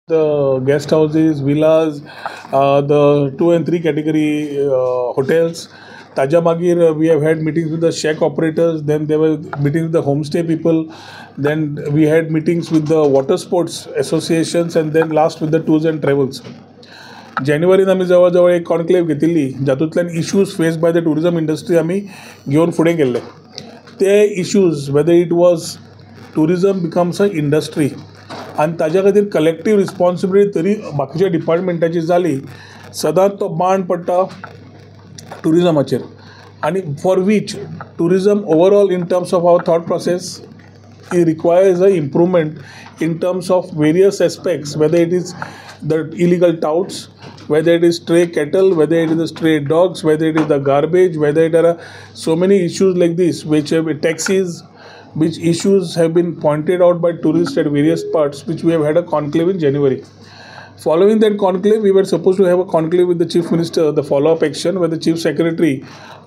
the guest houses, villas, the 2 and 3 category hotels. Taja Magir, we have had meetings with the shack operators, then there were meetings with the homestay people, then we had meetings with the water sports associations, and then last with the tours and travels. जानेवारीन आमी जवळ एक conclave घेतिल्ली जातूंतल्यान issues face by the tourism industry आमी घेवन फुडें गेल्ले. ते issues whether it was tourism becomes a industry आनी ताज्या खातीर कलेक्टीव रिस्पॉन्सिबिलिटी तरी बाकीच्या डिपार्टमेंटाची जाली, सदांच तो बाण पडटा टुरिजमाचेर. आनी for which tourism overall in terms of our thought process it requires a improvement in terms of various aspects, whether it is the illegal touts, whether it is stray cattle, whether it is the stray dogs, whether it is the garbage, whether there are so many issues like this, which have taxis, which issues have been pointed out by tourists at various parts, which we have had a conclave in January. Following that conclave, we were supposed to have a conclave with the Chief Minister, the follow-up action, where the Chief Secretary,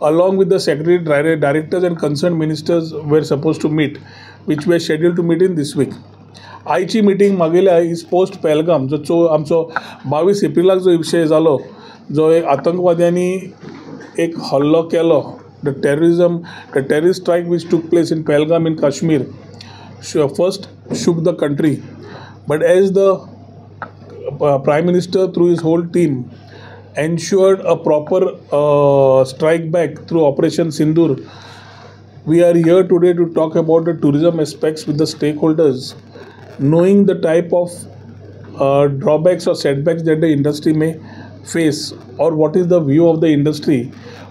along with the Secretary, Directors and concerned ministers were supposed to meet, which were scheduled to meet in this week. आयची meeting मागेल्या is post Pahalgam, जो आमचो 22 एप्रिलाक जो विशय जालो, जो एक आतंकवाद्यांनी एक hello Kelo, the terrorist strike which took place in Pahalgam in Kashmir first shook the country, but as the Prime Minister through his whole team ensured a proper strike back through Operation Sindoor, we are here today to talk about the tourism aspects with the stakeholders, knowing the type of drawbacks or setbacks that the industry may face or what is the view of the industry.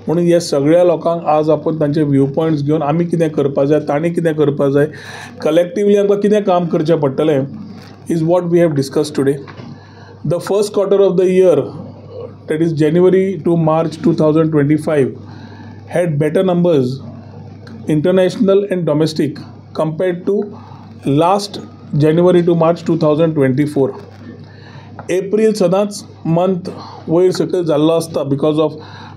म्हणून ह्या सगळ्या लोकांक आज आपण तांचे view points घेवन आमी कितें करपा जाय, तांणी कितें करपा जाय, कलेक्टिवली आमकां कितें काम करचें पडटलें is what we have discussed today. The first quarter of the year, that is January to March 2025, had better numbers, international and domestic, compared to last January to March 2024. April सदांच month वयर सकयल जाल्लो आसता because of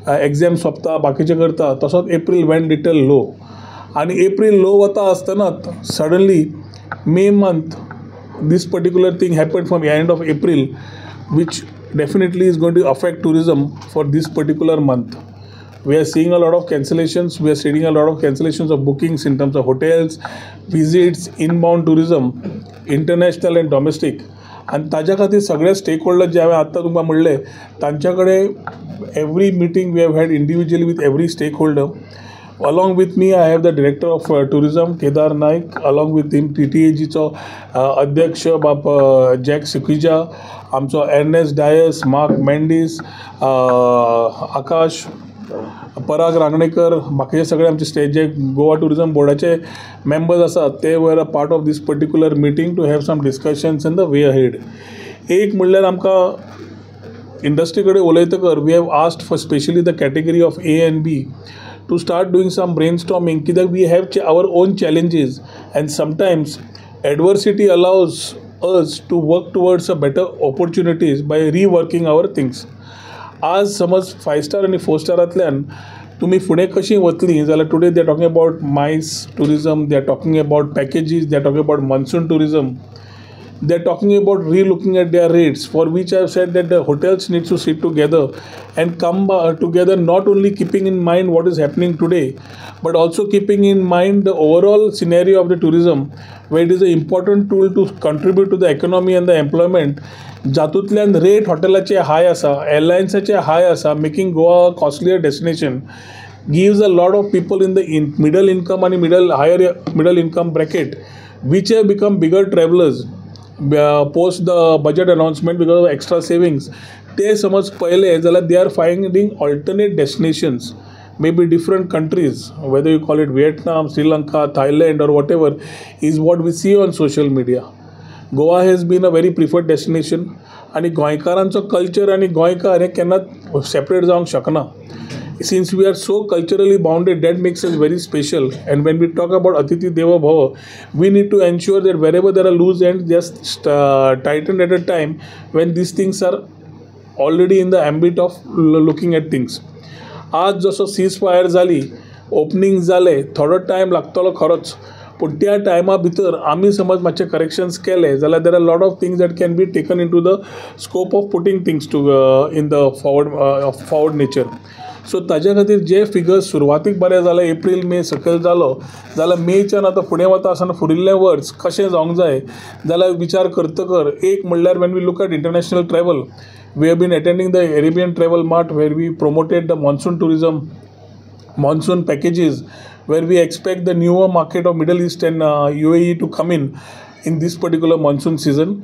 exam सोंपता, बाकीचे करता, तसोच April went little लो. आनी एप्रील लो वता आसतनाच suddenly May month this particular thing happened from the end of April, which definitely is going to affect tourism for this particular month. We are seeing a lot of cancellations. We are seeing a lot of cancellations of bookings in terms of hotels, visits, inbound tourism, international and domestic. And ताज्या खातीर सगळे stakeholder जे हांवें आत्तां तुमकां म्हणले तांच्या कडेन every meeting we have had individually with every stakeholder. Along with me, I have the Director of Tourism, Kedar Naik. Along with him, TTAGचो अध्यक्ष बाप जॅक सिक्विजा, आमचो Ernest Dias, Mark Mendes, आकाश, पराग रांगणेकर, बाकीचे सगळे आमचे स्टेट जे गोवा टुरिजम बोर्डाचे मेंबर्स आसात ते were a part of this particular meeting to have some discussions in the way ahead. एक म्हणल्यार आमकां इंडस्ट्री कडेन उलयतकर we have asked for specially the category of A and B to start doing some brainstorming, because we have our own challenges and sometimes adversity allows us to work towards a better opportunities by reworking our things. आज समज 5 star आणि 4 स्टारांतल्यान तुम्ही फुडें कशी वतली जाल्यार today they are talking about MICE tourism, they are talking about packages, they are talking about monsoon tourism. They are talking about re-looking at their rates, for which I have said that the hotels need to sit together and come together, not only keeping in mind what is happening today, but also keeping in mind the overall scenario of the tourism, where it is an important tool to contribute to the economy and the employment. जातूंतल्यान rate हॉटेलाचे high आसा, एअरलायन्साचे high आसा, making Goa costlier destination, gives a lot of people in the middle income and higher middle income bracket, which have become bigger travelers post the budget announcement because of extra savings. ते समज पहिले जाल्यार they are finding alternate destinations, maybe different countries, whether you call it Vietnam, Sri Lanka, Thailand or whatever, is what we see on social media. Goa has been a very preferred destination आणि गोंयकारांचो culture आणि गोंयकार हे केन्नाच separate जावंक शकना. Since we are so culturally bounded, that makes us very special. And when we talk about Atithi Deva Bhava, we need to ensure that wherever there are loose ends, just tighten at a time when these things are already in the ambit of looking at things. आज जसो cease fire जाली, opening जाले, थोडो time लागतलो खरोच, पूण त्या टायमा भितर आमी समज मातशे करेक्शन्स केले जाल्यार there are lot of things that can be taken in to the scope of putting things to in the forward nature. So ताज्या खातीर जे फिगर्स सुरवातीक बरे जाले, एप्रील मे सकयल जालो जाल्यार मेच्यान आतां फुडें वता आसतना फुडिल्ले वर्स कशें जावंक जाय जाल्यार विचार करतकर एक म्हणल्यार when we look at international travel, we have been attending the Arabian travel mart where we promoted the monsoon tourism, monsoon packages, where we expect the newer market of Middle East and UAE to come in this particular monsoon season.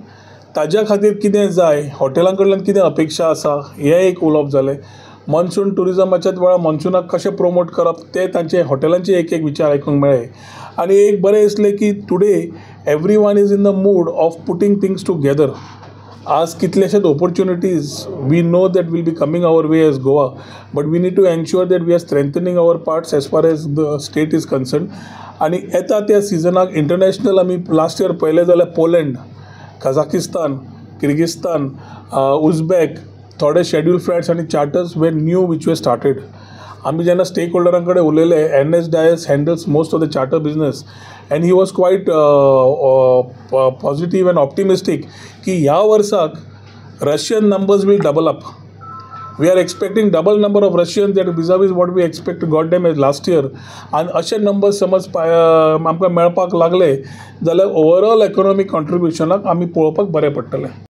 ताज्या खातीर कितें जाय, हॉटेलां कडल्यान कितें अपेक्षा आसा हें एक उलोवप जालें. मॉन्सून टुरिजमाच्या वेळार मॉन्सूनाक कशें प्रमोट करप ते तांचे हॉटेलांचे एक विचार आयकूंक मेळ्ळे. आनी एक बरें दिसलें की today every one is in the mood of putting things together. आज कितलेशेच opportunities we know that will be coming our way as Goa, but we need to ensure that we are strengthening our parts as far as the state is concern. आनी येता त्या सिजनाक international आमी last year पळयलें जाल्यार Poland, Kazakhstan, Kyrgyzstan, Uzbek थोडे schedule flights आनी charters वेर न्यू वीच वे स्टार्टेड. आमी जेन्ना स्टेक होल्डरां कडेन उलयले, N S. Dias handles most of the charter business and he was quite positive and optimistic की ह्या वर्साक Russian numbers will double up. We are expecting double number of Russians that vis-a-vis what we expect got damn as last year. आनी अशे numbers समज आमकां मेळपाक लागले जाल्यार ओवरऑल इकॉनॉमीक कॉन्ट्रिब्युशनाक आमी पळोवपाक बरें पडटलें.